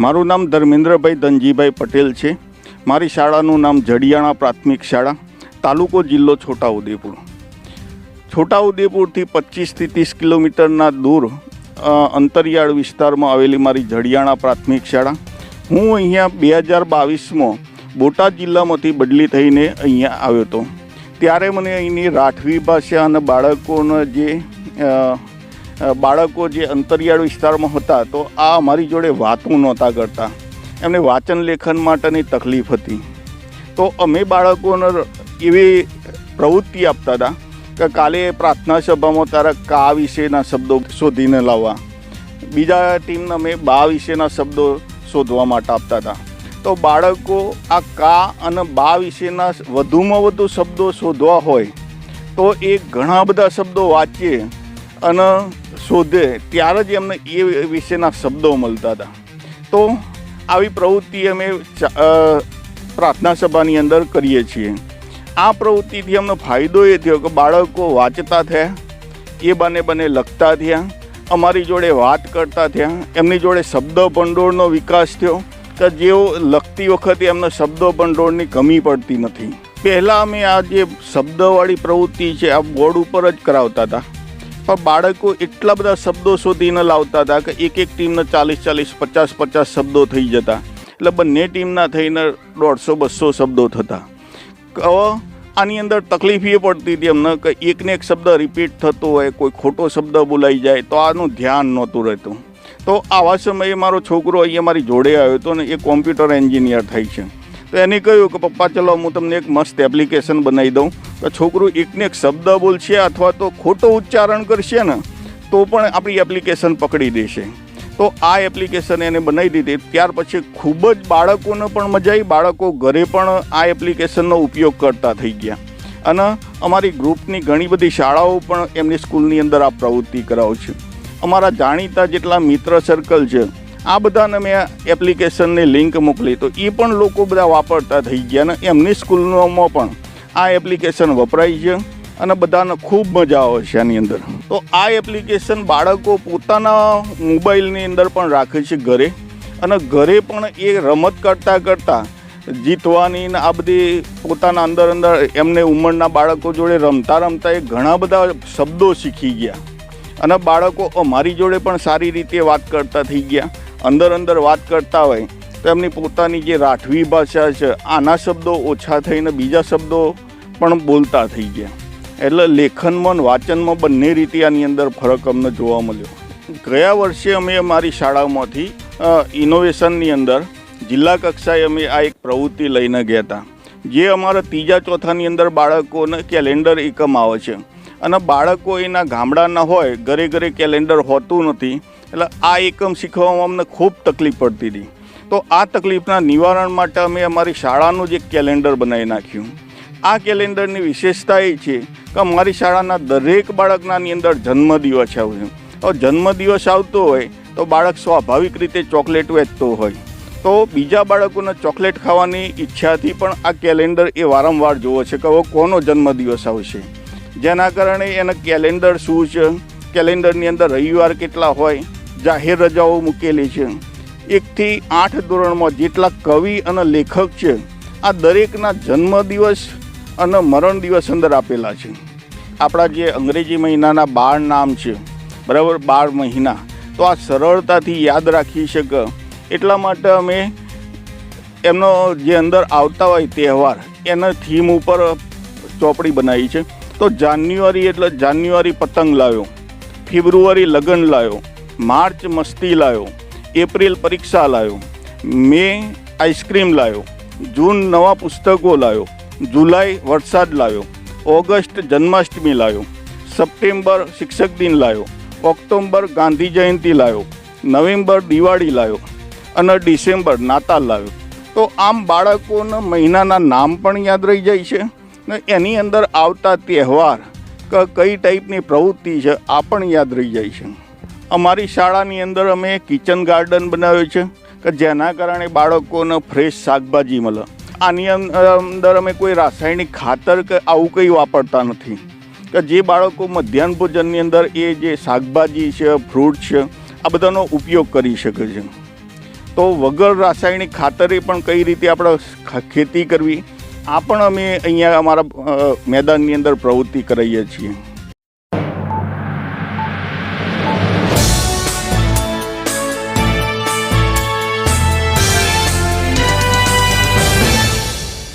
મારું નામ ધર્મેન્દ્રભાઈ ધનજીભાઈ પટેલ છે। મારી શાળાનું નામ જડિયાણા પ્રાથમિક શાળા, તાલુકો જિલ્લો છોટાઉદેપુર। છોટાઉદેપુરથી 25થી 30 કિલોમીટરના દૂર અંતરિયાળ વિસ્તારમાં આવેલી મારી જડિયાણા પ્રાથમિક શાળા। હું અહીંયા 2022માં બોટાદ જિલ્લામાંથી બદલી થઈને અહીંયા આવ્યો હતો। ત્યારે મને અહીંની રાઠવી ભાષા અને બાળકો જે અંતરિયાળ વિસ્તારમાં હતા તો આ અમારી જોડે વાતો નહોતા કરતા, એમને વાંચન લેખન માટેની તકલીફ હતી। તો અમે બાળકોને એવી પ્રવૃત્તિ આપતા હતા કે કાલે પ્રાર્થના સભામાં તારા કા વિશેના શબ્દો શોધીને લાવવા, બીજા ટીમને અમે બા વિશેના શબ્દો શોધવા માટે આપતા હતા। તો બાળકો આ કા અને બા વિશેના વધુમાં વધુ શબ્દો શોધવા હોય તો એ ઘણા બધા શબ્દો વાંચીએ અને શોધે ત્યારે જ એમને એ વિશેના શબ્દો મળતા હતા। તો આવી પ્રવૃત્તિ અમે પ્રાર્થના સભાની અંદર કરીએ છીએ। આ પ્રવૃત્તિથી અમને ફાયદો એ થયો કે બાળકો વાંચતા થયા, એ બને લખતા થયા, અમારી જોડે વાત કરતા થયા, એમની જોડે શબ્દ ભંડોળનો વિકાસ થયો કે જેઓ લખતી વખતે એમને શબ્દ ભંડોળની કમી પડતી નથી। પહેલાં અમે આ જે શબ્દવાળી પ્રવૃત્તિ છે આ બોર્ડ ઉપર જ કરાવતા હતા, પણ બાળકો એટલા બધા શબ્દો શોધીને લાવતા હતા કે એક ટીમને 40-40, 50-50 શબ્દો થઈ જતા, એટલે બંને ટીમના થઈને 150-200 શબ્દો થતા। આની અંદર તકલીફ એ પડતી હતી અમને કે એકને એક શબ્દ રિપીટ થતો હોય, કોઈ ખોટો શબ્દ બોલાઈ જાય તો આનું ધ્યાન નહોતું રહેતું। તો આવા સમયે મારો છોકરો અહીંયા મારી જોડે આવ્યો હતો ને એ કોમ્પ્યુટર એન્જિનિયર થાય છે। તો એને કહ્યું કે પપ્પા ચલો હું તમને એક મસ્ત એપ્લિકેશન બનાવી દઉં કે છોકરું એકને એક શબ્દ બોલશે અથવા તો ખોટો ઉચ્ચારણ કરશે ને તો પણ આપણી એપ્લિકેશન પકડી દેશે। તો આ એપ્લિકેશન એને બનાવી દીધી। ત્યાર પછી ખૂબ જ બાળકોને પણ મજા આવી, બાળકો ઘરે પણ આ એપ્લિકેશનનો ઉપયોગ કરતા થઈ ગયા અને અમારી ગ્રુપની ઘણી બધી શાળાઓ પણ એમની સ્કૂલની અંદર આ પ્રવૃત્તિ કરાવે છે। અમારા જાણીતા જેટલા મિત્ર સર્કલ છે આ બધાને મેં એપ્લિકેશનની લિંક મોકલી તો એ પણ લોકો બધા વાપરતા થઈ ગયા અને એમની સ્કૂલોમાં પણ આ એપ્લિકેશન વપરાય છે અને બધાને ખૂબ મજા આવે છે આની અંદર। તો આ એપ્લિકેશન બાળકો પોતાના મોબાઈલની અંદર પણ રાખે છે ઘરે, અને ઘરે પણ એ રમત કરતાં જીતવાની ને આ બધી પોતાના અંદર એમને ઉંમરના બાળકો જોડે રમતા એ ઘણા બધા શબ્દો શીખી ગયા અને બાળકો અમારી જોડે પણ સારી રીતે વાત કરતા થઈ ગયા। અંદર વાત કરતા હોય તો એમની પોતાની જે રાઠવી ભાષા છે આના શબ્દો ઓછા થઈને બીજા શબ્દો પણ બોલતા થઈ ગયા। એટલે લેખનમાં અને વાંચનમાં બંને રીતે આની અંદર ફરક અમને જોવા મળ્યો। ગયા વર્ષે અમે અમારી શાળામાંથી ઇનોવેશનની અંદર જિલ્લા કક્ષાએ અમે આ એક પ્રવૃત્તિ લઈને ગયા હતા, જે અમારા 3-4ની અંદર બાળકોને કેલેન્ડર એકમ આવે છે અને બાળકો એના ગામડાના હોય, ઘરે કેલેન્ડર હોતું નથી, એટલે આ એકમ શીખવામાં અમને ખૂબ તકલીફ પડતી હતી। તો આ તકલીફના નિવારણ માટે અમે અમારી શાળાનું જ એક કેલેન્ડર બનાવી નાખ્યું। આ કેલેન્ડરની વિશેષતા એ છે કે અમારી શાળાના દરેક બાળકનાની અંદર જન્મદિવસ આવે છે। તો જન્મદિવસ આવતો હોય તો બાળક સ્વાભાવિક રીતે ચોકલેટ વેચતો હોય, તો બીજા બાળકોને ચોકલેટ ખાવાની ઈચ્છાથી પણ આ કેલેન્ડર એ વારંવાર જોવે છે કે હવે કોનો જન્મદિવસ આવશે, જેના કારણે એને કેલેન્ડર શું છે, કેલેન્ડરની અંદર રવિવાર કેટલા હોય, જાહેર રજાઓ મૂકેલી છે। 1 થી 8 ધોરણમાં જેટલા કવિ અને લેખક છે આ દરેકના જન્મદિવસ અને મરણ દિવસ અંદર આપેલા છે। આપણા જે અંગ્રેજી મહિનાના 12 નામ છે, બરાબર, 12 મહિના, તો આ સરળતાથી યાદ રાખી શકે એટલા માટે અમે એમનો જે અંદર આવતા હોય તહેવાર એના થીમ ઉપર ચોપડી બનાવી છે। તો જાન્યુઆરી એટલે જાન્યુઆરી પતંગ લાવ્યો, ફેબ્રુઆરી લગ્ન લાવ્યો, માર્ચ મસ્તી લાવ્યો, એપ્રિલ પરીક્ષા લાવ્યો, મે આઈસ્ક્રીમ લાવ્યો, જૂન નવા પુસ્તકો લાવ્યો, જુલાઈ વરસાદ લાવ્યો, ઓગસ્ટ જન્માષ્ટમી લાવ્યો, સપ્ટેમ્બર શિક્ષક દિન લાવ્યો, ઓક્ટોબર ગાંધી જયંતિ લાવ્યો, નવેમ્બર દિવાળી લાવ્યો અને ડિસેમ્બર નાતાલ લાવ્યો। તો આમ બાળકોના મહિનાના નામ પણ યાદ રહી જાય છે ને એની અંદર આવતા તહેવાર કે કઈ ટાઈપની પ્રવૃત્તિ છે આ પણ યાદ રહી જાય છે। અમારી શાળાની અંદર અમે કિચન ગાર્ડન બનાવ્યો છે કે જેના કારણે બાળકોને ફ્રેશ શાકભાજી મળે। આની અંદર અમે કોઈ રાસાયણિક ખાતર કે આવું કંઈ વાપરતા નથી કે જે બાળકો મધ્યાહન ભોજનની અંદર એ જે શાકભાજી છે, ફ્રૂટ છે, આ બધાનો ઉપયોગ કરી શકે છે। તો વગર રાસાયણિક ખાતરે પણ કઈ રીતે આપણે ખેતી કરવી, આ પણ અમે અહીંયા અમારા મેદાનની અંદર પ્રવૃત્તિ કરીએ છીએ.